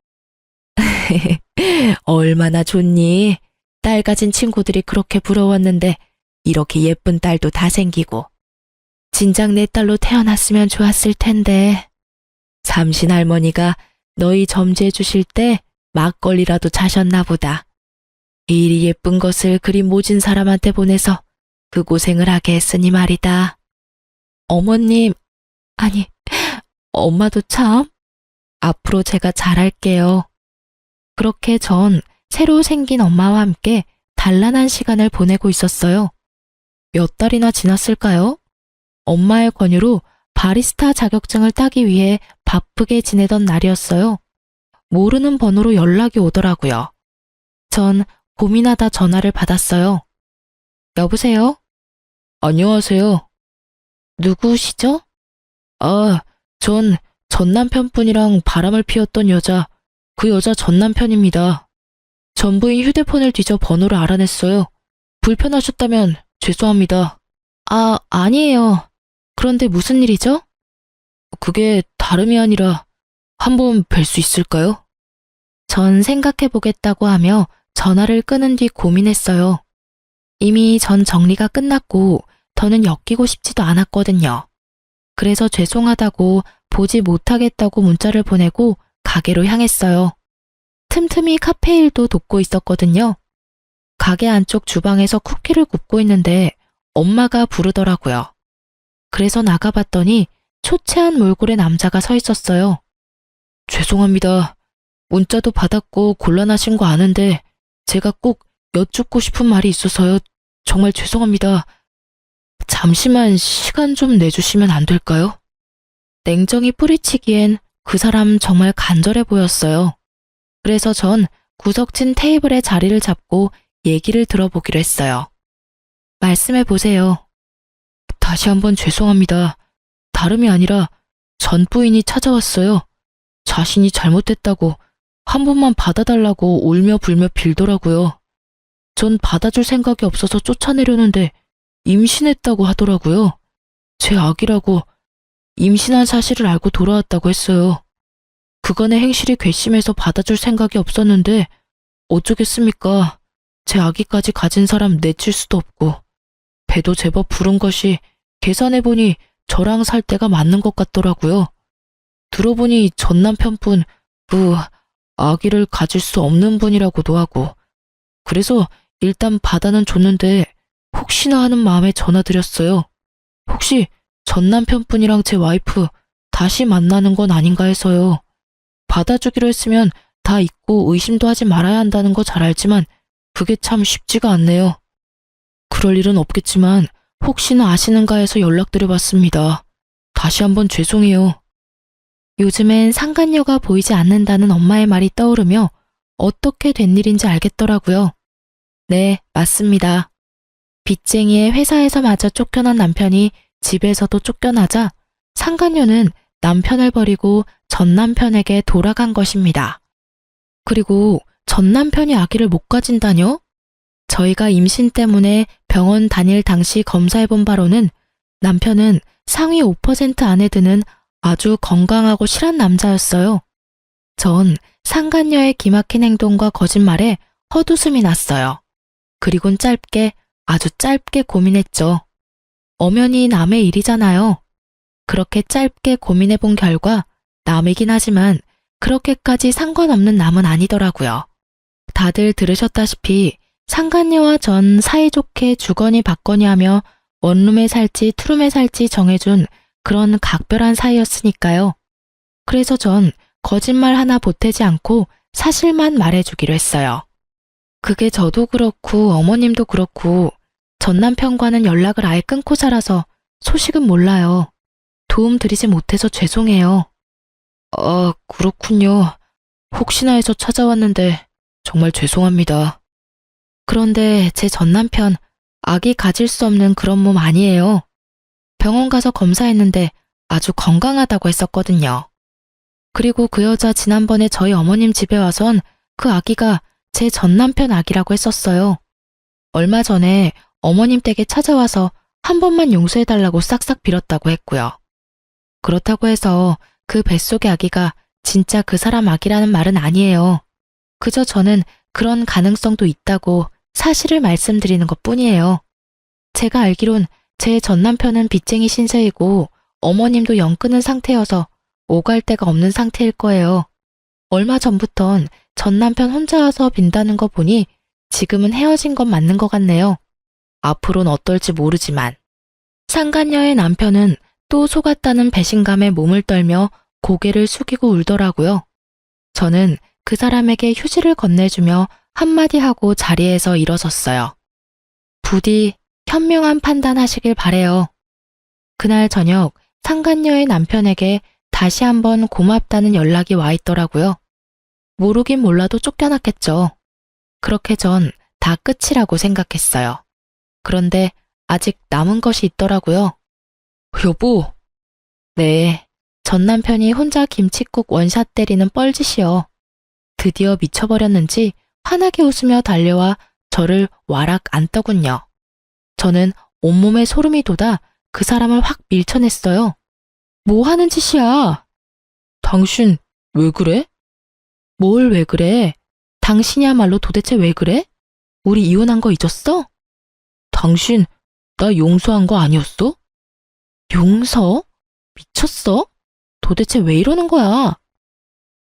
[SPEAKER 1] 얼마나 좋니? 딸 가진 친구들이 그렇게 부러웠는데 이렇게 예쁜 딸도 다 생기고. 진작 내 딸로 태어났으면 좋았을 텐데. 삼신 할머니가 너희 점지해 주실 때 막걸리라도 자셨나 보다. 이리 예쁜 것을 그리 모진 사람한테 보내서 그 고생을 하게 했으니 말이다. 어머님, 아니, 엄마도 참. 앞으로 제가 잘할게요. 그렇게 전 새로 생긴 엄마와 함께 단란한 시간을 보내고 있었어요. 몇 달이나 지났을까요? 엄마의 권유로 바리스타 자격증을 따기 위해 바쁘게 지내던 날이었어요. 모르는 번호로 연락이 오더라고요. 전 고민하다 전화를 받았어요. 여보세요? 안녕하세요. 누구시죠? 전 남편분이랑 바람을 피웠던 여자, 그 여자 전 남편입니다. 전부인 휴대폰을 뒤져 번호를 알아냈어요. 불편하셨다면 죄송합니다. 아니에요. 그런데 무슨 일이죠? 그게 다름이 아니라 한번 뵐 수 있을까요? 전 생각해보겠다고 하며 전화를 끊은 뒤 고민했어요. 이미 전 정리가 끝났고 더는 엮이고 싶지도 않았거든요. 그래서 죄송하다고 보지 못하겠다고 문자를 보내고 가게로 향했어요. 틈틈이 카페 일도 돕고 있었거든요. 가게 안쪽 주방에서 쿠키를 굽고 있는데 엄마가 부르더라고요. 그래서 나가봤더니 초췌한 몰골의 남자가 서 있었어요. 죄송합니다. 문자도 받았고 곤란하신 거 아는데 제가 꼭 여쭙고 싶은 말이 있어서요. 정말 죄송합니다. 잠시만 시간 좀 내주시면 안 될까요? 냉정히 뿌리치기엔 그 사람 정말 간절해 보였어요. 그래서 전 구석진 테이블에 자리를 잡고 얘기를 들어보기로 했어요. 말씀해 보세요. 다시 한번 죄송합니다. 다름이 아니라 전 부인이 찾아왔어요. 자신이 잘못했다고 한 번만 받아달라고 울며 불며 빌더라고요. 전 받아줄 생각이 없어서 쫓아내려는데 임신했다고 하더라고요. 제 아기라고 임신한 사실을 알고 돌아왔다고 했어요. 그간의 행실이 괘씸해서 받아줄 생각이 없었는데 어쩌겠습니까? 제 아기까지 가진 사람 내칠 수도 없고 배도 제법 부른 것이 계산해보니 저랑 살 때가 맞는 것 같더라고요. 들어보니 전 남편분 아기를 가질 수 없는 분이라고도 하고 그래서 일단 받아는 줬는데 혹시나 하는 마음에 전화드렸어요. 혹시 전 남편분이랑 제 와이프 다시 만나는 건 아닌가 해서요. 받아주기로 했으면 다 잊고 의심도 하지 말아야 한다는 거 잘 알지만 그게 참 쉽지가 않네요. 그럴 일은 없겠지만 혹시나 아시는가 해서 연락드려봤습니다. 다시 한번 죄송해요. 요즘엔 상간녀가 보이지 않는다는 엄마의 말이 떠오르며 어떻게 된 일인지 알겠더라고요. 네, 맞습니다. 빚쟁이의 회사에서마저 쫓겨난 남편이 집에서도 쫓겨나자 상간녀는 남편을 버리고 전 남편에게 돌아간 것입니다. 그리고 전 남편이 아기를 못 가진다뇨? 저희가 임신 때문에 병원 다닐 당시 검사해본 바로는 남편은 상위 5% 안에 드는 아주 건강하고 실한 남자였어요. 전 상간녀의 기막힌 행동과 거짓말에 헛웃음이 났어요. 그리곤 아주 짧게 고민했죠. 엄연히 남의 일이잖아요. 그렇게 짧게 고민해본 결과 남이긴 하지만 그렇게까지 상관없는 남은 아니더라고요. 다들 들으셨다시피 상간녀와 전 사이좋게 주거니 받거니 하며 원룸에 살지 투룸에 살지 정해준 그런 각별한 사이였으니까요. 그래서 전 거짓말 하나 보태지 않고 사실만 말해주기로 했어요. 그게 저도 그렇고 어머님도 그렇고 전 남편과는 연락을 아예 끊고 살아서 소식은 몰라요. 도움 드리지 못해서 죄송해요. 그렇군요. 혹시나 해서 찾아왔는데 정말 죄송합니다. 그런데 제 전 남편 아기 가질 수 없는 그런 몸 아니에요. 병원 가서 검사했는데 아주 건강하다고 했었거든요. 그리고 그 여자 지난번에 저희 어머님 집에 와선 그 아기가 제 전 남편 아기라고 했었어요. 얼마 전에 어머님 댁에 찾아와서 한 번만 용서해달라고 싹싹 빌었다고 했고요. 그렇다고 해서 그 뱃속의 아기가 진짜 그 사람 아기라는 말은 아니에요. 그저 저는 그런 가능성도 있다고 사실을 말씀드리는 것뿐이에요. 제가 알기론 제 전 남편은 빚쟁이 신세이고 어머님도 영 끊은 상태여서 오갈 데가 없는 상태일 거예요. 얼마 전부턴 전 남편 혼자 와서 빈다는 거 보니 지금은 헤어진 건 맞는 것 같네요. 앞으로는 어떨지 모르지만. 상간녀의 남편은 또 속았다는 배신감에 몸을 떨며 고개를 숙이고 울더라고요. 저는 그 사람에게 휴지를 건네주며 한마디 하고 자리에서 일어섰어요. 부디 현명한 판단하시길 바래요. 그날 저녁 상간녀의 남편에게 다시 한번 고맙다는 연락이 와 있더라고요. 모르긴 몰라도 쫓겨났겠죠. 그렇게 전 다 끝이라고 생각했어요. 그런데 아직 남은 것이 있더라고요. 여보. 네, 전 남편이 혼자 김칫국 원샷 때리는 뻘짓이요. 드디어 미쳐버렸는지 환하게 웃으며 달려와 저를 와락 안더군요. 저는 온몸에 소름이 돋아 그 사람을 확 밀쳐냈어요. 뭐 하는 짓이야? 당신 왜 그래? 뭘 왜 그래? 당신이야말로 도대체 왜 그래? 우리 이혼한 거 잊었어? 당신 나 용서한 거 아니었어? 용서? 미쳤어? 도대체 왜 이러는 거야?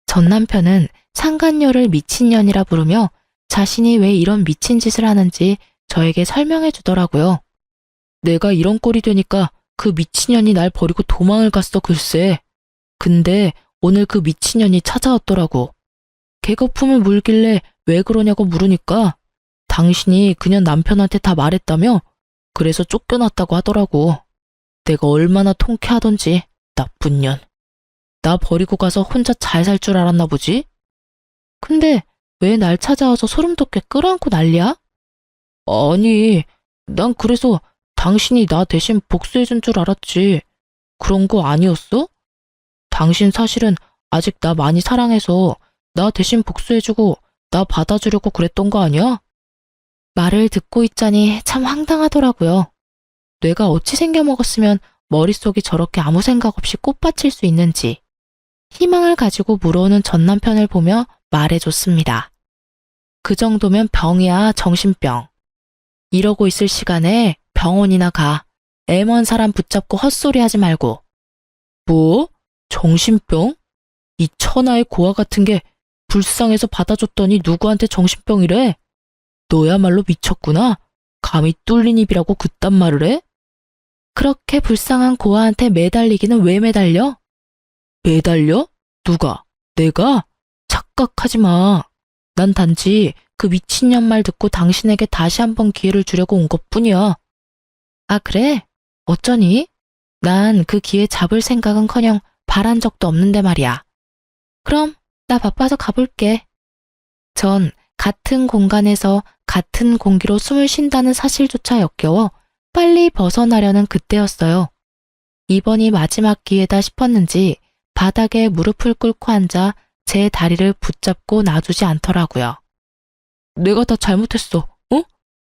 [SPEAKER 1] 전 남편은 상간녀를 미친년이라 부르며 자신이 왜 이런 미친 짓을 하는지 저에게 설명해 주더라고요. 내가 이런 꼴이 되니까 그 미친년이 날 버리고 도망을 갔어 글쎄. 근데 오늘 그 미친년이 찾아왔더라고. 개거품을 물길래 왜 그러냐고 물으니까 당신이 그냥 남편한테 다 말했다며 그래서 쫓겨났다고 하더라고. 내가 얼마나 통쾌하던지 나쁜 년. 나 버리고 가서 혼자 잘 살 줄 알았나 보지? 근데 왜 날 찾아와서 소름 돋게 끌어안고 난리야? 아니, 난 그래서 당신이 나 대신 복수해준 줄 알았지. 그런 거 아니었어? 당신 사실은 아직 나 많이 사랑해서 나 대신 복수해주고 나 받아주려고 그랬던 거 아니야? 말을 듣고 있자니 참 황당하더라고요. 뇌가 어찌 생겨먹었으면 머릿속이 저렇게 아무 생각 없이 꽃받칠 수 있는지 희망을 가지고 물어오는 전 남편을 보며 말해줬습니다. 그 정도면 병이야, 정신병. 이러고 있을 시간에 병원이나 가. 애먼 사람 붙잡고 헛소리 하지 말고. 뭐? 정신병? 이 천하의 고아 같은 게 불쌍해서 받아줬더니 누구한테 정신병이래? 너야말로 미쳤구나. 감히 뚫린 입이라고 그딴 말을 해? 그렇게 불쌍한 고아한테 매달리기는 왜 매달려? 매달려? 누가? 내가? 착각하지 마. 난 단지 그 미친년 말 듣고 당신에게 다시 한번 기회를 주려고 온 것뿐이야. 아, 그래? 어쩌니? 난 그 기회 잡을 생각은커녕 바란 적도 없는데 말이야. 그럼 나 바빠서 가볼게. 전 같은 공간에서 같은 공기로 숨을 쉰다는 사실조차 역겨워 빨리 벗어나려는 그때였어요. 이번이 마지막 기회다 싶었는지 바닥에 무릎을 꿇고 앉아 제 다리를 붙잡고 놔주지 않더라고요. 내가 다 잘못했어, 어?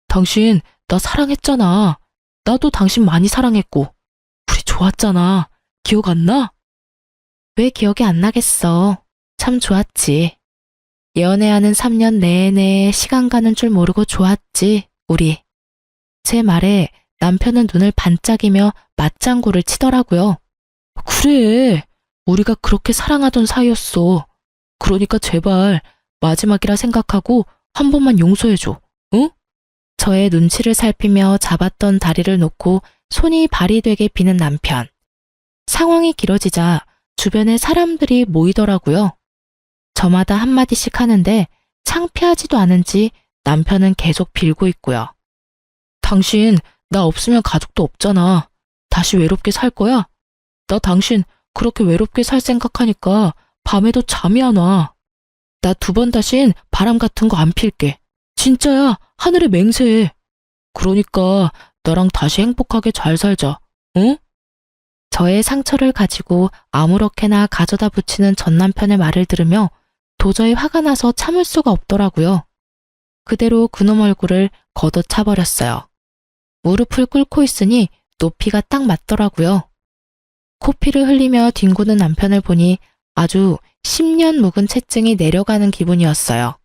[SPEAKER 1] 당신 나 사랑했잖아. 나도 당신 많이 사랑했고 우리 좋았잖아. 기억 안 나? 왜 기억이 안 나겠어. 참 좋았지. 연애하는 3년 내내 시간 가는 줄 모르고 좋았지, 우리. 제 말에 남편은 눈을 반짝이며 맞장구를 치더라고요. 그래, 우리가 그렇게 사랑하던 사이였어. 그러니까 제발 마지막이라 생각하고 한 번만 용서해줘, 응? 저의 눈치를 살피며 잡았던 다리를 놓고 손이 발이 되게 비는 남편. 상황이 길어지자 주변에 사람들이 모이더라고요. 저마다 한마디씩 하는데 창피하지도 않은지 남편은 계속 빌고 있고요. 당신 나 없으면 가족도 없잖아. 다시 외롭게 살 거야? 나 당신 그렇게 외롭게 살 생각하니까 밤에도 잠이 안 와. 나 2번 다신 바람 같은 거 안 필게. 진짜야, 하늘에 맹세해. 그러니까 나랑 다시 행복하게 잘 살자, 응? 저의 상처를 가지고 아무렇게나 가져다 붙이는 전 남편의 말을 들으며 도저히 화가 나서 참을 수가 없더라고요. 그대로 그놈 얼굴을 걷어차버렸어요. 무릎을 꿇고 있으니 높이가 딱 맞더라고요. 코피를 흘리며 뒹구는 남편을 보니 아주 10년 묵은 채증이 내려가는 기분이었어요.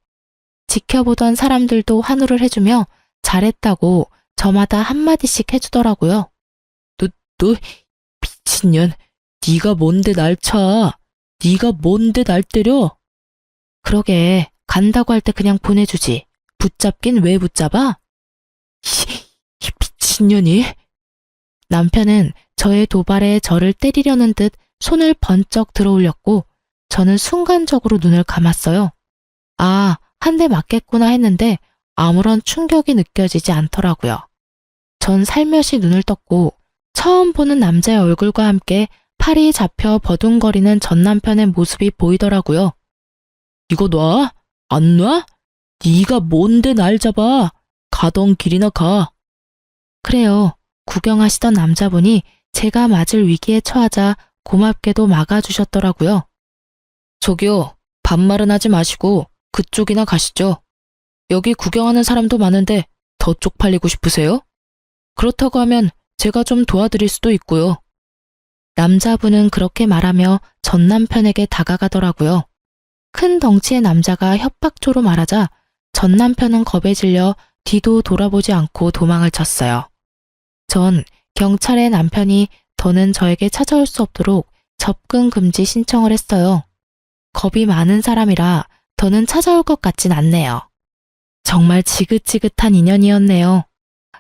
[SPEAKER 1] 지켜보던 사람들도 환호를 해주며 잘했다고 저마다 한마디씩 해주더라고요. 너 미친년, 네가 뭔데 날 차? 네가 뭔데 날 때려? 그러게, 간다고 할 때 그냥 보내주지. 붙잡긴 왜 붙잡아? 이 미친년이. 남편은 저의 도발에 저를 때리려는 듯 손을 번쩍 들어올렸고 저는 순간적으로 눈을 감았어요. 아, 한 대 맞겠구나 했는데 아무런 충격이 느껴지지 않더라고요. 전 살며시 눈을 떴고 처음 보는 남자의 얼굴과 함께 팔이 잡혀 버둥거리는 전 남편의 모습이 보이더라고요. 이거 놔? 안 놔? 네가 뭔데 날 잡아? 가던 길이나 가. 그래요. 구경하시던 남자분이 제가 맞을 위기에 처하자 고맙게도 막아주셨더라고요. 저기요, 반말은 하지 마시고 그쪽이나 가시죠. 여기 구경하는 사람도 많은데 더 쪽팔리고 싶으세요? 그렇다고 하면 제가 좀 도와드릴 수도 있고요. 남자분은 그렇게 말하며 전 남편에게 다가가더라고요. 큰 덩치의 남자가 협박조로 말하자 전 남편은 겁에 질려 뒤도 돌아보지 않고 도망을 쳤어요. 전 경찰에 남편이 더는 저에게 찾아올 수 없도록 접근 금지 신청을 했어요. 겁이 많은 사람이라 더는 찾아올 것 같진 않네요. 정말 지긋지긋한 인연이었네요.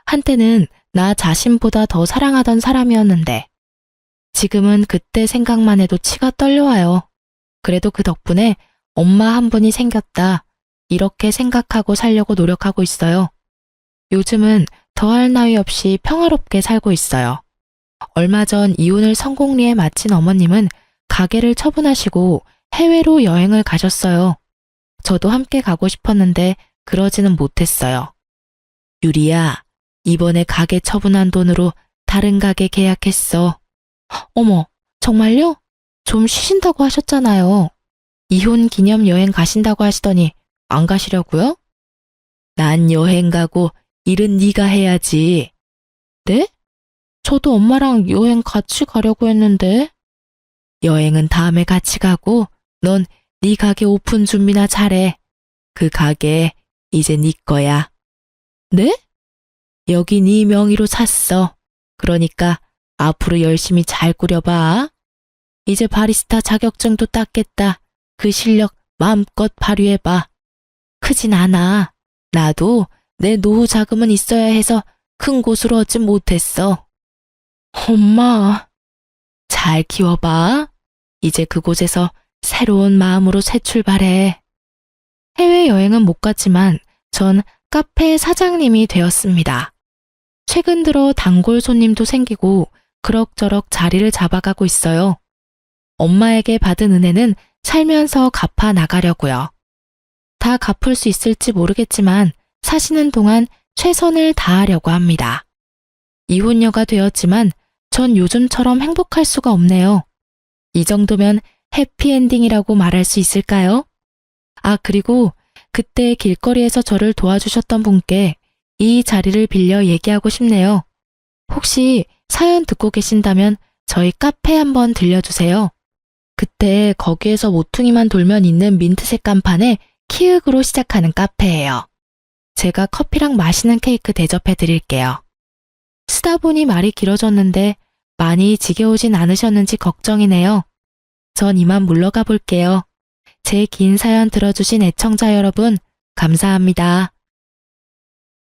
[SPEAKER 1] 한때는 나 자신보다 더 사랑하던 사람이었는데 지금은 그때 생각만 해도 치가 떨려와요. 그래도 그 덕분에 엄마 한 분이 생겼다. 이렇게 생각하고 살려고 노력하고 있어요. 요즘은 더할 나위 없이 평화롭게 살고 있어요. 얼마 전 이혼을 성공리에 마친 어머님은 가게를 처분하시고 해외로 여행을 가셨어요. 저도 함께 가고 싶었는데 그러지는 못했어요. 유리야, 이번에 가게 처분한 돈으로 다른 가게 계약했어. 어머, 정말요? 좀 쉬신다고 하셨잖아요. 이혼 기념 여행 가신다고 하시더니 안 가시려고요? 난 여행 가고 일은 네가 해야지. 네? 저도 엄마랑 여행 같이 가려고 했는데. 여행은 다음에 같이 가고 넌 네 가게 오픈 준비나 잘해. 그 가게 이제 네 거야. 네? 여기 네 명의로 샀어. 그러니까 앞으로 열심히 잘 꾸려봐. 이제 바리스타 자격증도 땄겠다. 그 실력 마음껏 발휘해봐. 크진 않아. 나도 내 노후 자금은 있어야 해서 큰 곳으로 얻진 못했어. 엄마, 잘 키워봐. 이제 그곳에서 새로운 마음으로 새 출발해. 해외여행은 못 갔지만 전 카페 사장님이 되었습니다. 최근 들어 단골 손님도 생기고 그럭저럭 자리를 잡아가고 있어요. 엄마에게 받은 은혜는 살면서 갚아 나가려고요. 다 갚을 수 있을지 모르겠지만 사시는 동안 최선을 다하려고 합니다. 이혼녀가 되었지만 전 요즘처럼 행복할 수가 없네요. 이 정도면 해피엔딩이라고 말할 수 있을까요? 아, 그리고 그때 길거리에서 저를 도와주셨던 분께 이 자리를 빌려 얘기하고 싶네요. 혹시 사연 듣고 계신다면 저희 카페 한번 들려주세요. 그때 거기에서 모퉁이만 돌면 있는 민트색 간판에 키읔으로 시작하는 카페예요. 제가 커피랑 맛있는 케이크 대접해 드릴게요. 쓰다 보니 말이 길어졌는데 많이 지겨우진 않으셨는지 걱정이네요. 전 이만 물러가 볼게요. 제 긴 사연 들어주신 애청자 여러분, 감사합니다.